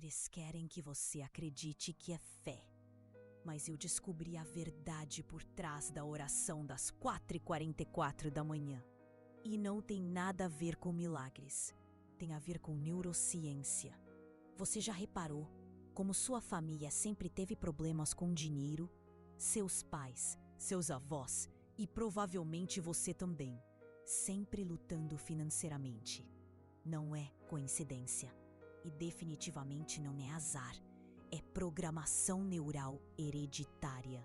Eles querem que você acredite que é fé. Mas eu descobri a verdade por trás da oração das 4h44 da manhã. E não tem nada a ver com milagres. Tem a ver com neurociência. Você já reparou como sua família sempre teve problemas com dinheiro? Seus pais, seus avós e provavelmente você também, sempre lutando financeiramente. Não é coincidência. E definitivamente não é azar. É programação neural hereditária.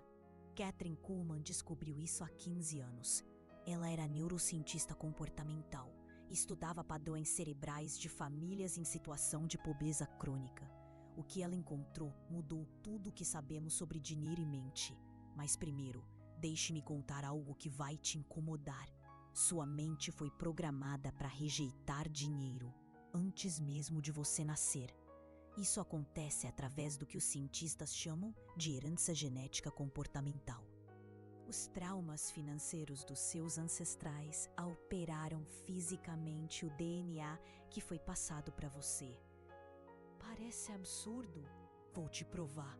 Kathryn Kuhlman descobriu isso há 15 anos. Ela era neurocientista comportamental. Estudava padrões cerebrais de famílias em situação de pobreza crônica. O que ela encontrou mudou tudo o que sabemos sobre dinheiro e mente. Mas primeiro, deixe-me contar algo que vai te incomodar. Sua mente foi programada para rejeitar dinheiro antes mesmo de você nascer. Isso acontece através do que os cientistas chamam de herança genética comportamental. Os traumas financeiros dos seus ancestrais alteraram fisicamente o DNA que foi passado para você. Parece absurdo? Vou te provar.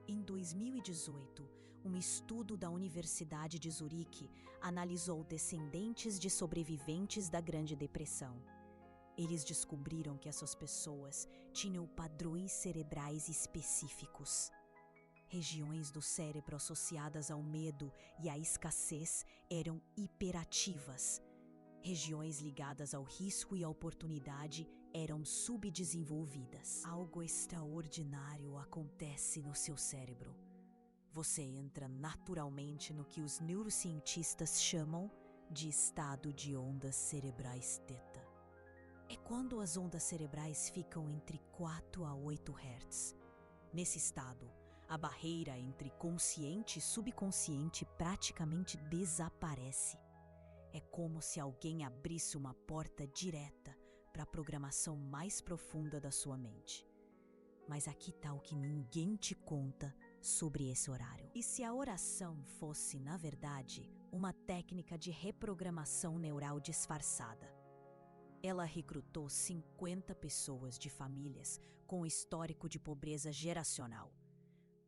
Em 2018, um estudo da Universidade de Zurique analisou descendentes de sobreviventes da Grande Depressão. Eles descobriram que essas pessoas tinham padrões cerebrais específicos. Regiões do cérebro associadas ao medo e à escassez eram hiperativas. Regiões ligadas ao risco e à oportunidade eram subdesenvolvidas. Algo extraordinário acontece no seu cérebro. Você entra naturalmente no que os neurocientistas chamam de estado de ondas cerebrais θ. É quando as ondas cerebrais ficam entre 4 a 8 Hz. Nesse estado, a barreira entre consciente e subconsciente praticamente desaparece. É como se alguém abrisse uma porta direta para a programação mais profunda da sua mente. Mas aqui está o que ninguém te conta sobre esse horário. E se a oração fosse, na verdade, uma técnica de reprogramação neural disfarçada? Ela recrutou 50 pessoas de famílias com histórico de pobreza geracional.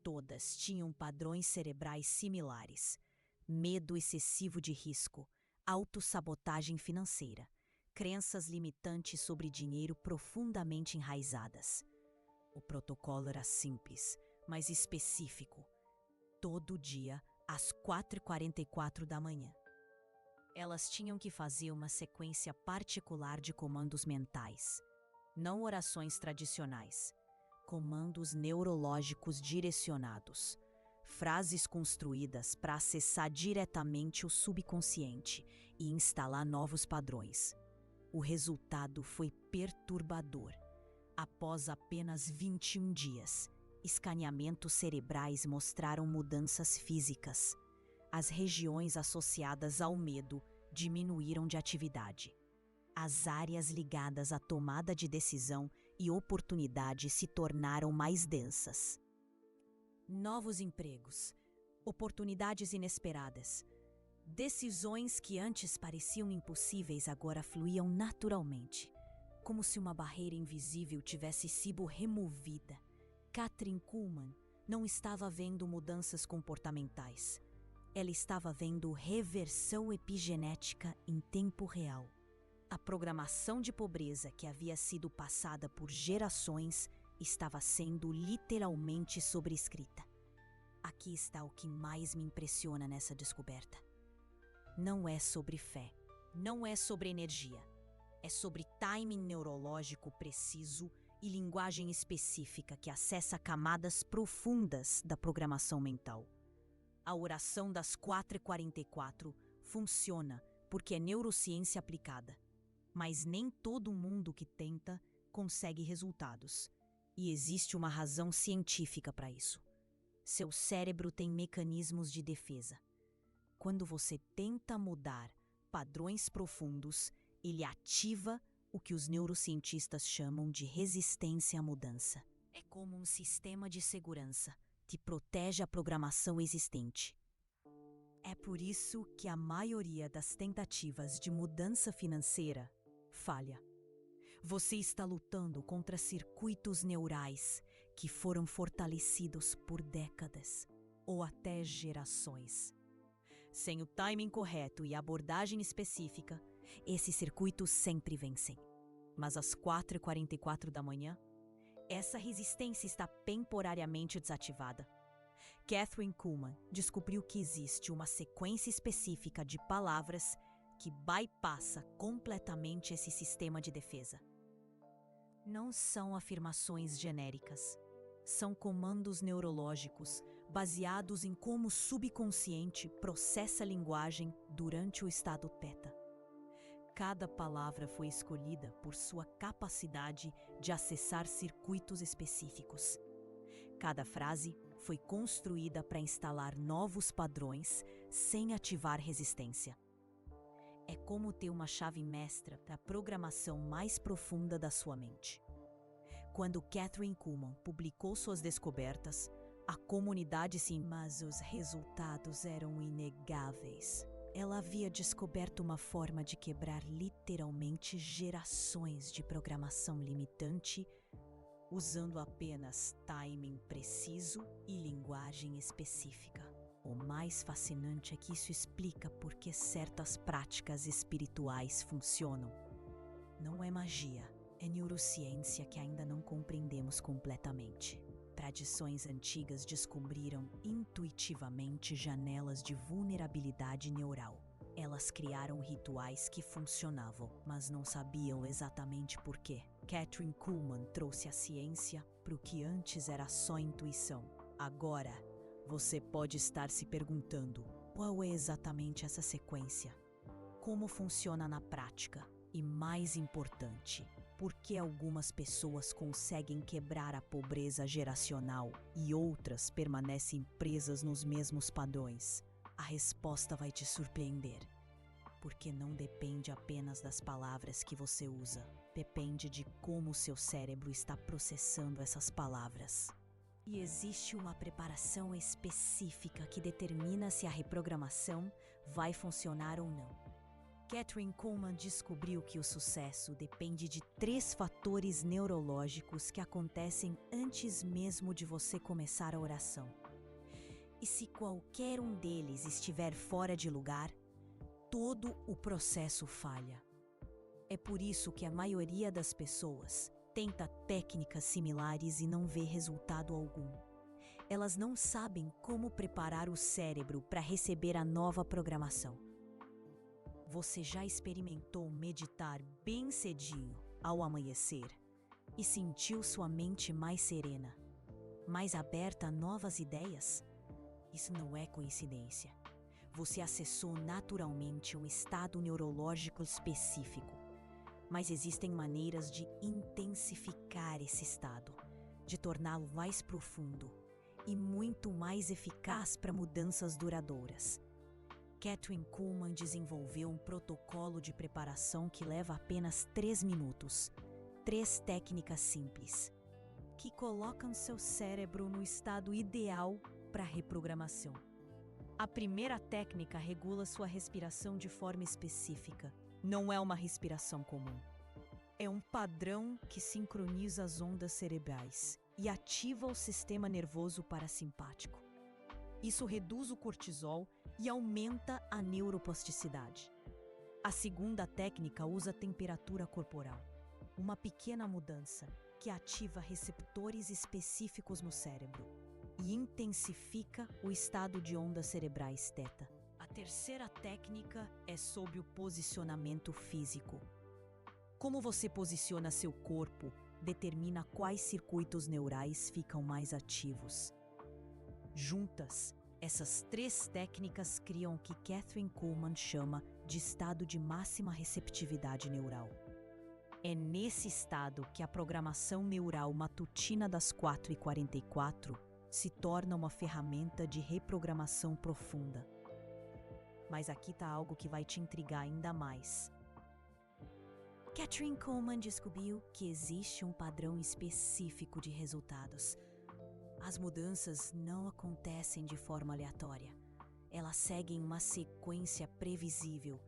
Todas tinham padrões cerebrais similares: medo excessivo de risco, autossabotagem financeira, crenças limitantes sobre dinheiro profundamente enraizadas. O protocolo era simples, mas específico. Todo dia, às 4h44 da manhã. Elas tinham que fazer uma sequência particular de comandos mentais, não orações tradicionais, comandos neurológicos direcionados, frases construídas para acessar diretamente o subconsciente e instalar novos padrões. O resultado foi perturbador. Após apenas 21 dias, escaneamentos cerebrais mostraram mudanças físicas. As regiões associadas ao medo diminuíram de atividade. As áreas ligadas à tomada de decisão e oportunidade se tornaram mais densas. Novos empregos, oportunidades inesperadas, decisões que antes pareciam impossíveis agora fluíam naturalmente, como se uma barreira invisível tivesse sido removida. Kathryn Kuhlman não estava vendo mudanças comportamentais. Ela estava vendo reversão epigenética em tempo real. A programação de pobreza que havia sido passada por gerações estava sendo literalmente sobrescrita. Aqui está o que mais me impressiona nessa descoberta. Não é sobre fé, não é sobre energia. É sobre timing neurológico preciso e linguagem específica que acessa camadas profundas da programação mental. A oração das 4h44 funciona porque é neurociência aplicada. Mas nem todo mundo que tenta consegue resultados. E existe uma razão científica para isso. Seu cérebro tem mecanismos de defesa. Quando você tenta mudar padrões profundos, ele ativa o que os neurocientistas chamam de resistência à mudança. É como um sistema de segurança. Te protege a programação existente. É por isso que a maioria das tentativas de mudança financeira falha. Você está lutando contra circuitos neurais que foram fortalecidos por décadas ou até gerações. Sem o timing correto e a abordagem específica, esses circuitos sempre vencem. Mas às 4h44 da manhã, essa resistência está temporariamente desativada. Kathryn Kuhlman descobriu que existe uma sequência específica de palavras que bypassa completamente esse sistema de defesa. Não são afirmações genéricas. São comandos neurológicos baseados em como o subconsciente processa a linguagem durante o estado teta. Cada palavra foi escolhida por sua capacidade de acessar circuitos específicos. Cada frase foi construída para instalar novos padrões sem ativar resistência. É como ter uma chave mestra para a programação mais profunda da sua mente. Quando Kathryn Kuhlman publicou suas descobertas, a comunidade mas os resultados eram inegáveis. Ela havia descoberto uma forma de quebrar literalmente gerações de programação limitante usando apenas timing preciso e linguagem específica. O mais fascinante é que isso explica por que certas práticas espirituais funcionam. Não é magia, é neurociência que ainda não compreendemos completamente. Tradições antigas descobriram intuitivamente janelas de vulnerabilidade neural. Elas criaram rituais que funcionavam, mas não sabiam exatamente por quê. Kathryn Kuhlman trouxe a ciência para o que antes era só intuição. Agora, você pode estar se perguntando, qual é exatamente essa sequência? Como funciona na prática? E mais importante, por que algumas pessoas conseguem quebrar a pobreza geracional e outras permanecem presas nos mesmos padrões? A resposta vai te surpreender. Porque não depende apenas das palavras que você usa. Depende de como o seu cérebro está processando essas palavras. E existe uma preparação específica que determina se a reprogramação vai funcionar ou não. Kathryn Kuhlman descobriu que o sucesso depende de 3 fatores neurológicos que acontecem antes mesmo de você começar a oração. E se qualquer um deles estiver fora de lugar, todo o processo falha. É por isso que a maioria das pessoas tenta técnicas similares e não vê resultado algum. Elas não sabem como preparar o cérebro para receber a nova programação. Você já experimentou meditar bem cedinho ao amanhecer e sentiu sua mente mais serena, mais aberta a novas ideias? Isso não é coincidência. Você acessou naturalmente um estado neurológico específico. Mas existem maneiras de intensificar esse estado, de torná-lo mais profundo e muito mais eficaz para mudanças duradouras. Kathryn Kuhlman desenvolveu um protocolo de preparação que leva apenas 3 minutos. 3 técnicas simples, que colocam seu cérebro no estado ideal para a reprogramação. A primeira técnica regula sua respiração de forma específica. Não é uma respiração comum. É um padrão que sincroniza as ondas cerebrais e ativa o sistema nervoso parasimpático. Isso reduz o cortisol e aumenta a neuroplasticidade. A segunda técnica usa a temperatura corporal, uma pequena mudança que ativa receptores específicos no cérebro e intensifica o estado de ondas cerebrais teta. A terceira técnica é sobre o posicionamento físico. Como você posiciona seu corpo determina quais circuitos neurais ficam mais ativos. Juntas, essas 3 técnicas criam o que Kathryn Kuhlman chama de estado de máxima receptividade neural. É nesse estado que a programação neural matutina das 4h44 se torna uma ferramenta de reprogramação profunda. Mas aqui está algo que vai te intrigar ainda mais. Kathryn Kuhlman descobriu que existe um padrão específico de resultados. As mudanças não acontecem de forma aleatória. Elas seguem uma sequência previsível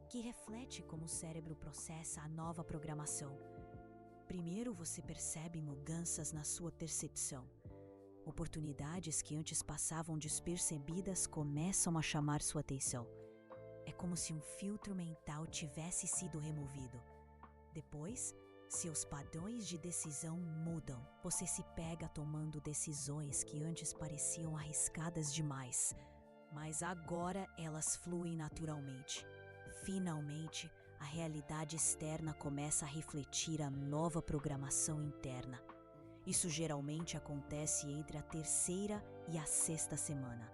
que reflete como o cérebro processa a nova programação. Primeiro você percebe mudanças na sua percepção. Oportunidades que antes passavam despercebidas começam a chamar sua atenção. É como se um filtro mental tivesse sido removido. Depois, seus padrões de decisão mudam. Você se pega tomando decisões que antes pareciam arriscadas demais, mas agora elas fluem naturalmente. Finalmente, a realidade externa começa a refletir a nova programação interna. Isso geralmente acontece entre a terceira e a sexta semana.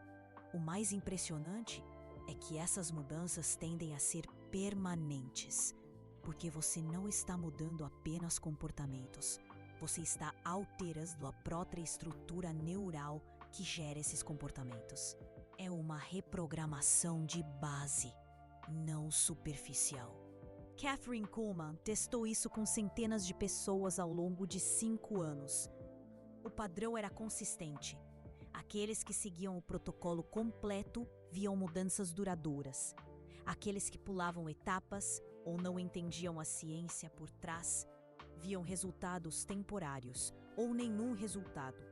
O mais impressionante é que essas mudanças tendem a ser permanentes, porque você não está mudando apenas comportamentos, você está alterando a própria estrutura neural que gera esses comportamentos. É uma reprogramação de base, não superficial. Kathryn Kuhlman testou isso com centenas de pessoas ao longo de 5 anos. O padrão era consistente. Aqueles que seguiam o protocolo completo viam mudanças duradouras. Aqueles que pulavam etapas ou não entendiam a ciência por trás viam resultados temporários ou nenhum resultado.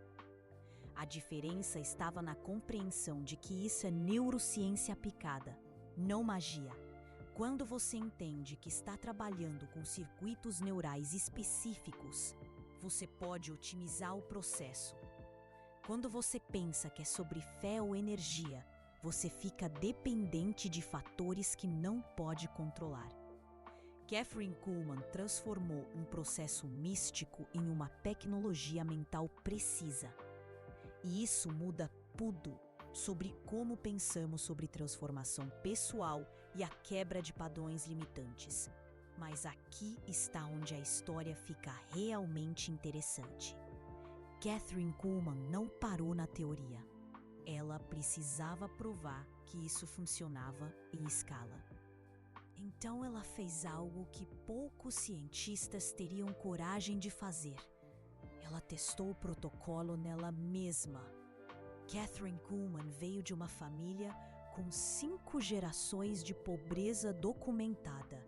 A diferença estava na compreensão de que isso é neurociência aplicada, não magia. Quando você entende que está trabalhando com circuitos neurais específicos, você pode otimizar o processo. Quando você pensa que é sobre fé ou energia, você fica dependente de fatores que não pode controlar. Kathryn Kuhlman transformou um processo místico em uma tecnologia mental precisa. E isso muda tudo sobre como pensamos sobre transformação pessoal e a quebra de padrões limitantes. Mas aqui está onde a história fica realmente interessante. Kathryn Kuhlman não parou na teoria. Ela precisava provar que isso funcionava em escala. Então ela fez algo que poucos cientistas teriam coragem de fazer. Ela testou o protocolo nela mesma. Kathryn Kuhlman veio de uma família com 5 gerações de pobreza documentada.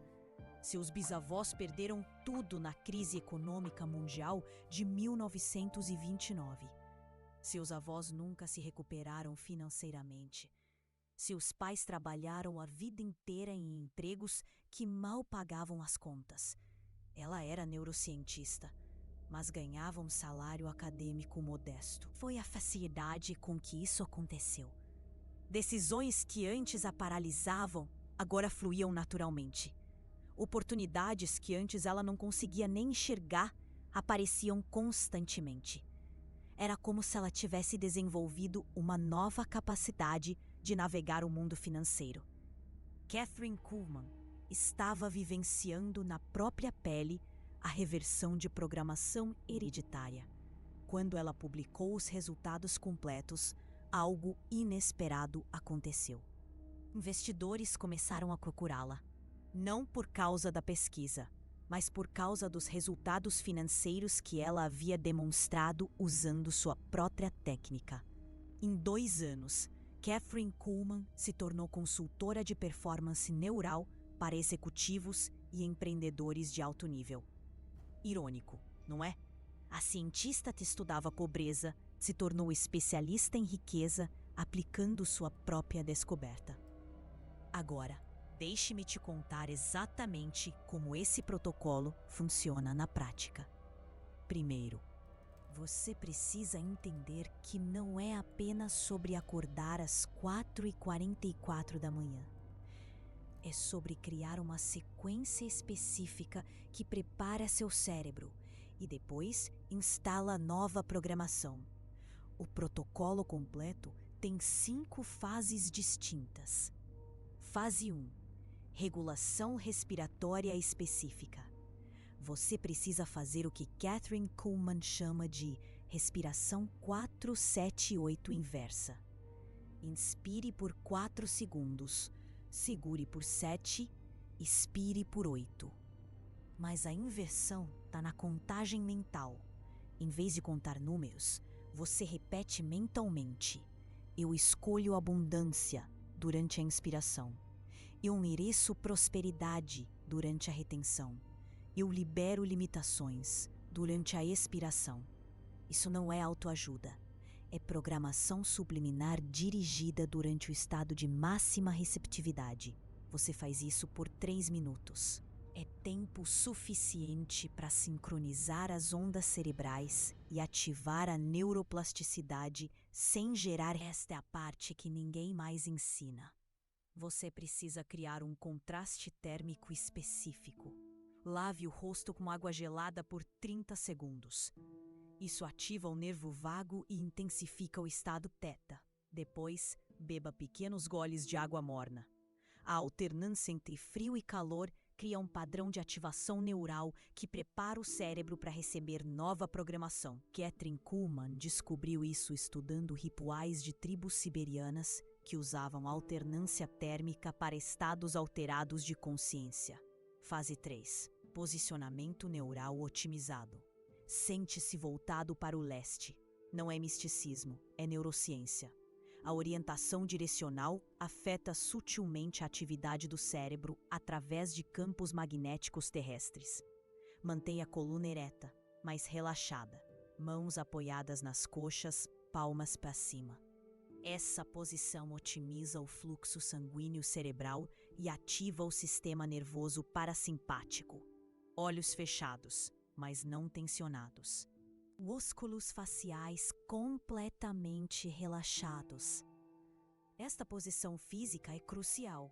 Seus bisavós perderam tudo na crise econômica mundial de 1929. Seus avós nunca se recuperaram financeiramente. Seus pais trabalharam a vida inteira em empregos que mal pagavam as contas. Ela era neurocientista, mas ganhava um salário acadêmico modesto. Foi a facilidade com que isso aconteceu. Decisões que antes a paralisavam, agora fluíam naturalmente. Oportunidades que antes ela não conseguia nem enxergar, apareciam constantemente. Era como se ela tivesse desenvolvido uma nova capacidade de navegar o mundo financeiro. Kathryn Kuhlman estava vivenciando na própria pele a reversão de programação hereditária. Quando ela publicou os resultados completos, algo inesperado aconteceu. Investidores começaram a procurá-la, não por causa da pesquisa, mas por causa dos resultados financeiros que ela havia demonstrado usando sua própria técnica. Em 2 anos, Kathryn Kuhlman se tornou consultora de performance neural para executivos e empreendedores de alto nível. Irônico, não é? A cientista que estudava pobreza se tornou especialista em riqueza aplicando sua própria descoberta. Agora, deixe-me te contar exatamente como esse protocolo funciona na prática. Primeiro, você precisa entender que não é apenas sobre acordar às 4h44 da manhã. É sobre criar uma sequência específica que prepara seu cérebro e depois instala a nova programação. O protocolo completo tem 5 fases distintas. Fase 1. Regulação respiratória específica. Você precisa fazer o que Kathryn Kuhlman chama de respiração 4-7-8 inversa. Inspire por 4 segundos, segure por 7, expire por 8. Mas a inversão está na contagem mental. Em vez de contar números, você repete mentalmente: eu escolho abundância durante a inspiração. Eu mereço prosperidade durante a retenção. Eu libero limitações durante a expiração. Isso não é autoajuda. É programação subliminar dirigida durante o estado de máxima receptividade. Você faz isso por 3 minutos. É tempo suficiente para sincronizar as ondas cerebrais e ativar a neuroplasticidade sem gerar. Esta é a parte que ninguém mais ensina. Você precisa criar um contraste térmico específico. Lave o rosto com água gelada por 30 segundos. Isso ativa o nervo vago e intensifica o estado teta. Depois, beba pequenos goles de água morna. A alternância entre frio e calor cria um padrão de ativação neural que prepara o cérebro para receber nova programação. Katherine Kuhlman descobriu isso estudando rituais de tribos siberianas que usavam alternância térmica para estados alterados de consciência. Fase 3. Posicionamento neural otimizado. Sente-se voltado para o leste. Não é misticismo, é neurociência. A orientação direcional afeta sutilmente a atividade do cérebro através de campos magnéticos terrestres. Mantenha a coluna ereta, mas relaxada. Mãos apoiadas nas coxas, palmas para cima. Essa posição otimiza o fluxo sanguíneo cerebral e ativa o sistema nervoso parasimpático. Olhos fechados, mas não tensionados. Músculos faciais completamente relaxados. Esta posição física é crucial.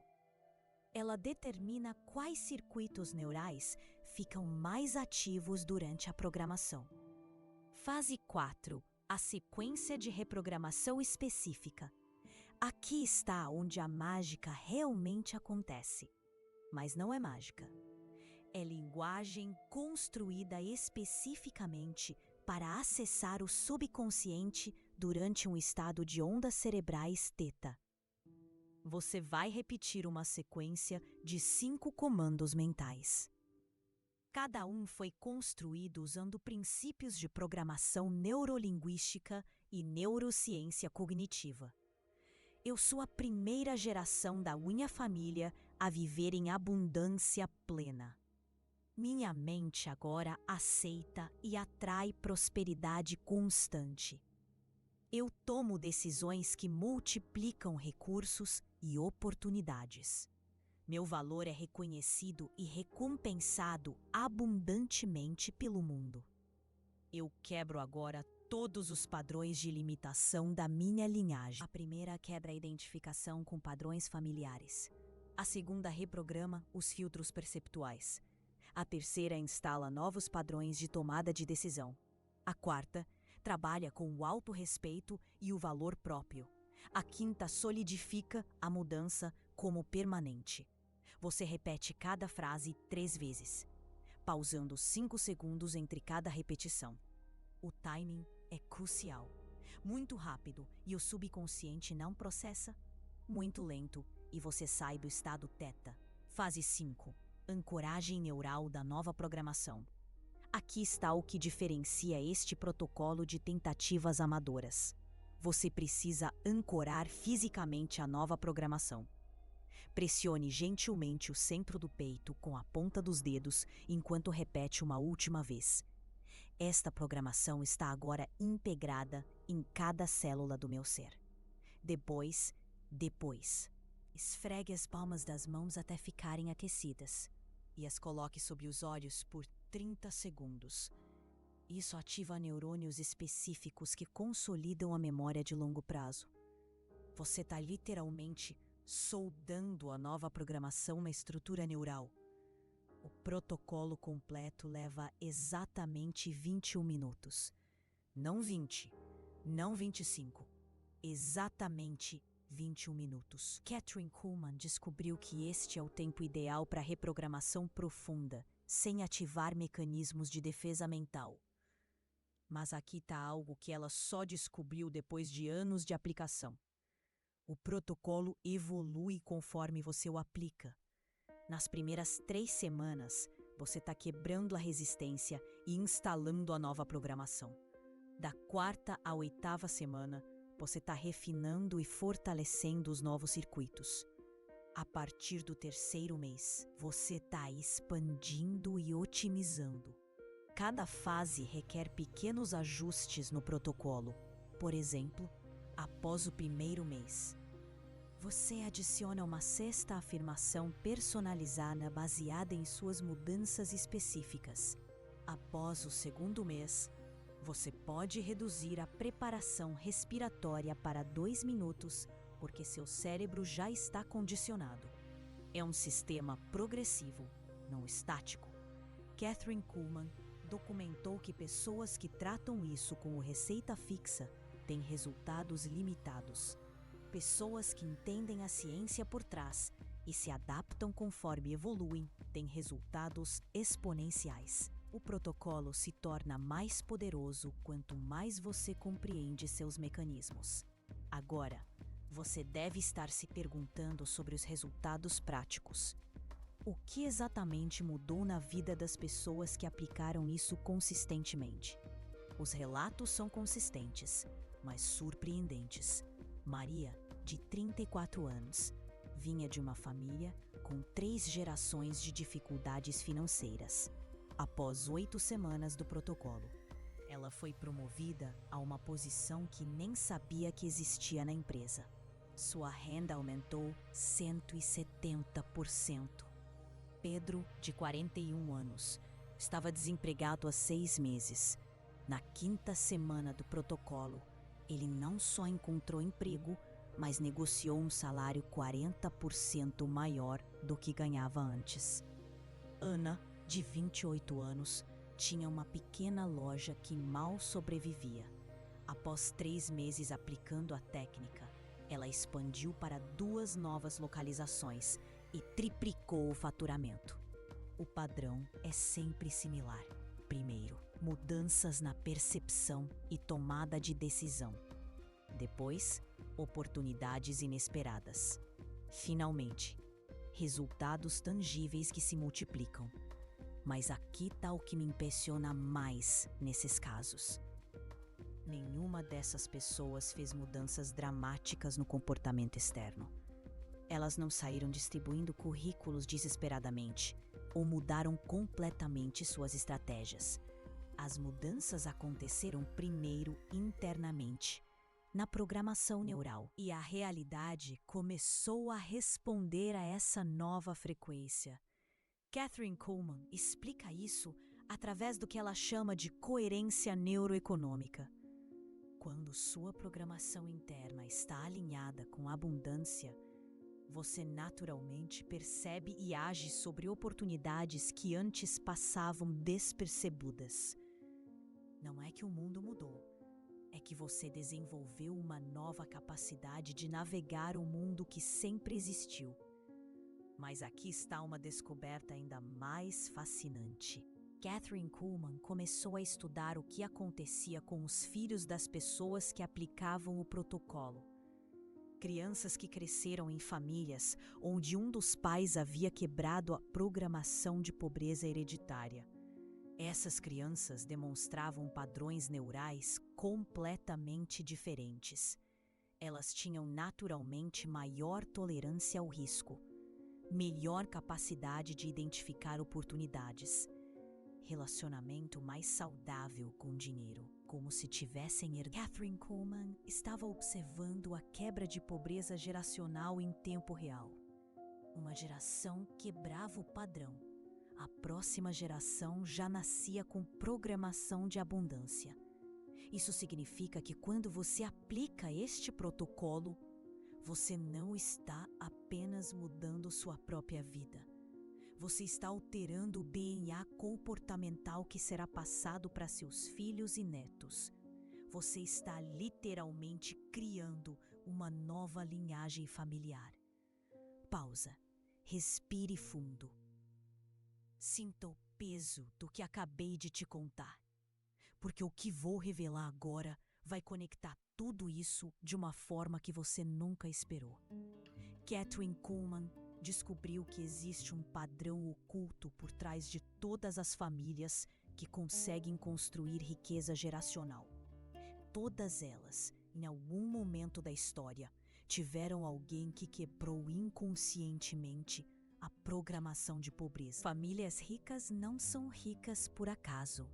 Ela determina quais circuitos neurais ficam mais ativos durante a programação. Fase 4. A sequência de reprogramação específica. Aqui está onde a mágica realmente acontece. Mas não é mágica. É linguagem construída especificamente para acessar o subconsciente durante um estado de ondas cerebrais teta. Você vai repetir uma sequência de 5 comandos mentais. Cada um foi construído usando princípios de programação neurolinguística e neurociência cognitiva. Eu sou a primeira geração da minha família a viver em abundância plena. Minha mente agora aceita e atrai prosperidade constante. Eu tomo decisões que multiplicam recursos e oportunidades. Meu valor é reconhecido e recompensado abundantemente pelo mundo. Eu quebro agora todos os padrões de limitação da minha linhagem. A primeira quebra a identificação com padrões familiares. A segunda reprograma os filtros perceptuais. A terceira instala novos padrões de tomada de decisão. A quarta trabalha com o autorrespeito e o valor próprio. A quinta solidifica a mudança como permanente. Você repete cada frase 3 vezes, pausando 5 segundos entre cada repetição. O timing é crucial. Muito rápido e o subconsciente não processa. Muito lento e você sai do estado teta. Fase 5. Ancoragem neural da nova programação. Aqui está o que diferencia este protocolo de tentativas amadoras. Você precisa ancorar fisicamente a nova programação. Pressione gentilmente o centro do peito com a ponta dos dedos enquanto repete uma última vez. Esta programação está agora integrada em cada célula do meu ser. Depois, esfregue as palmas das mãos até ficarem aquecidas e as coloque sob os olhos por 30 segundos. Isso ativa neurônios específicos que consolidam a memória de longo prazo. Você está literalmente soldando a nova programação na estrutura neural. O protocolo completo leva exatamente 21 minutos. Não 20, não 25. Exatamente 21 minutos. Katherine Kuhlman descobriu que este é o tempo ideal para reprogramação profunda, sem ativar mecanismos de defesa mental. Mas aqui está algo que ela só descobriu depois de anos de aplicação. O protocolo evolui conforme você o aplica. Nas primeiras 3 semanas, você está quebrando a resistência e instalando a nova programação. Da 4ª à 8ª semana, você está refinando e fortalecendo os novos circuitos. A partir do terceiro mês, você está expandindo e otimizando. Cada fase requer pequenos ajustes no protocolo. Por exemplo, após o primeiro mês, você adiciona uma sexta afirmação personalizada baseada em suas mudanças específicas. Após o segundo mês, você pode reduzir a preparação respiratória para 2 minutos, porque seu cérebro já está condicionado. É um sistema progressivo, não estático. Kathryn Kuhlman documentou que pessoas que tratam isso como receita fixa têm resultados limitados. Pessoas que entendem a ciência por trás e se adaptam conforme evoluem têm resultados exponenciais. O protocolo se torna mais poderoso quanto mais você compreende seus mecanismos. Agora, você deve estar se perguntando sobre os resultados práticos. O que exatamente mudou na vida das pessoas que aplicaram isso consistentemente? Os relatos são consistentes, mas surpreendentes. Maria, de 34 anos, vinha de uma família com 3 gerações de dificuldades financeiras. Após 8 semanas do protocolo, ela foi promovida a uma posição que nem sabia que existia na empresa. Sua renda aumentou 170%. Pedro, de 41 anos, estava desempregado há 6 meses. Na 5ª semana do protocolo, ele não só encontrou emprego, mas negociou um salário 40% maior do que ganhava antes. Ana, de 28 anos, tinha uma pequena loja que mal sobrevivia. Após 3 meses aplicando a técnica, ela expandiu para 2 novas localizações e triplicou o faturamento. O padrão é sempre similar. Primeiro, mudanças na percepção e tomada de decisão. Depois, oportunidades inesperadas. Finalmente, resultados tangíveis que se multiplicam. Mas aqui está o que me impressiona mais nesses casos. Nenhuma dessas pessoas fez mudanças dramáticas no comportamento externo. Elas não saíram distribuindo currículos desesperadamente ou mudaram completamente suas estratégias. As mudanças aconteceram primeiro internamente, na programação neural, e a realidade começou a responder a essa nova frequência. Kathryn Kuhlman explica isso através do que ela chama de coerência neuroeconômica. Quando sua programação interna está alinhada com abundância, você naturalmente percebe e age sobre oportunidades que antes passavam despercebidas. Não é que o mundo mudou, é que você desenvolveu uma nova capacidade de navegar o mundo que sempre existiu. Mas aqui está uma descoberta ainda mais fascinante. Kathryn Kuhlman começou a estudar o que acontecia com os filhos das pessoas que aplicavam o protocolo. Crianças que cresceram em famílias onde um dos pais havia quebrado a programação de pobreza hereditária. Essas crianças demonstravam padrões neurais completamente diferentes. Elas tinham naturalmente maior tolerância ao risco, melhor capacidade de identificar oportunidades, relacionamento mais saudável com dinheiro, como se tivessem herdado. Kathryn Kuhlman estava observando a quebra de pobreza geracional em tempo real. Uma geração quebrava o padrão. A próxima geração já nascia com programação de abundância. Isso significa que quando você aplica este protocolo, você não está apenas mudando sua própria vida. Você está alterando o DNA comportamental que será passado para seus filhos e netos. Você está literalmente criando uma nova linhagem familiar. Pausa. Respire fundo. Sinta o peso do que acabei de te contar. Porque o que vou revelar agora vai conectar tudo isso de uma forma que você nunca esperou. Kathryn Kuhlman descobriu que existe um padrão oculto por trás de todas as famílias que conseguem construir riqueza geracional. Todas elas, em algum momento da história, tiveram alguém que quebrou inconscientemente a programação de pobreza. Famílias ricas não são ricas por acaso.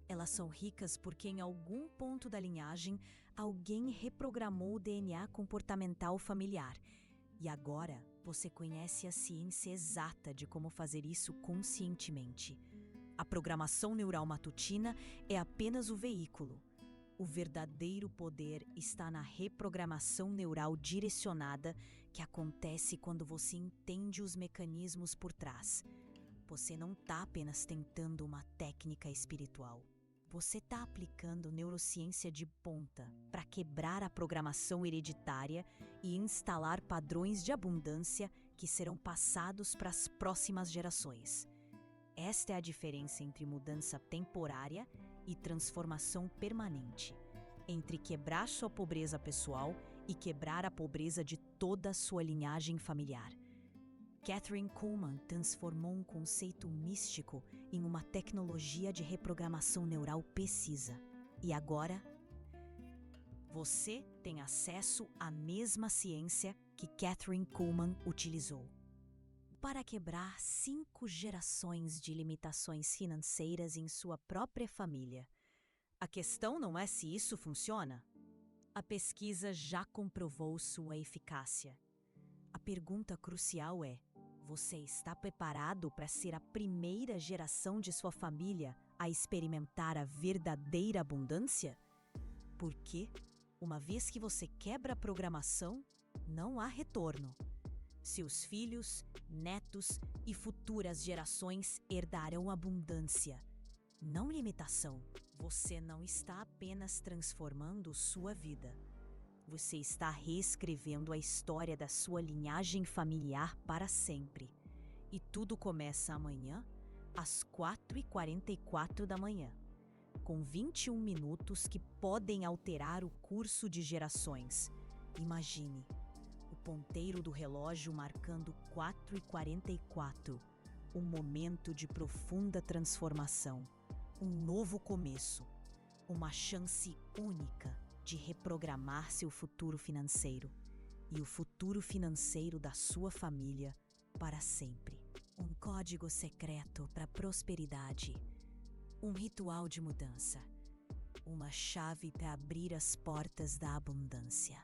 Elas são ricas porque em algum ponto da linhagem alguém reprogramou o DNA comportamental familiar. E agora você conhece a ciência exata de como fazer isso conscientemente. A programação neural matutina é apenas o veículo. O verdadeiro poder está na reprogramação neural direcionada que acontece quando você entende os mecanismos por trás. Você não está apenas tentando uma técnica espiritual. Você está aplicando neurociência de ponta para quebrar a programação hereditária e instalar padrões de abundância que serão passados para as próximas gerações. Esta é a diferença entre mudança temporária e transformação permanente, entre quebrar sua pobreza pessoal e quebrar a pobreza de toda a sua linhagem familiar. Kathryn Kuhlman transformou um conceito místico em uma tecnologia de reprogramação neural precisa. E agora, você tem acesso à mesma ciência que Kathryn Kuhlman utilizou para quebrar 5 gerações de limitações financeiras em sua própria família. A questão não é se isso funciona. A pesquisa já comprovou sua eficácia. A pergunta crucial é: você está preparado para ser a primeira geração de sua família a experimentar a verdadeira abundância? Porque, uma vez que você quebra a programação, não há retorno. Seus filhos, netos e futuras gerações herdarão abundância, não limitação. Você não está apenas transformando sua vida. Você está reescrevendo a história da sua linhagem familiar para sempre. E tudo começa amanhã, às 4h44 da manhã, com 21 minutos que podem alterar o curso de gerações. Imagine o ponteiro do relógio marcando 4h44, um momento de profunda transformação, um novo começo, uma chance única de reprogramar seu futuro financeiro e o futuro financeiro da sua família para sempre. Um código secreto para a prosperidade, um ritual de mudança, uma chave para abrir as portas da abundância.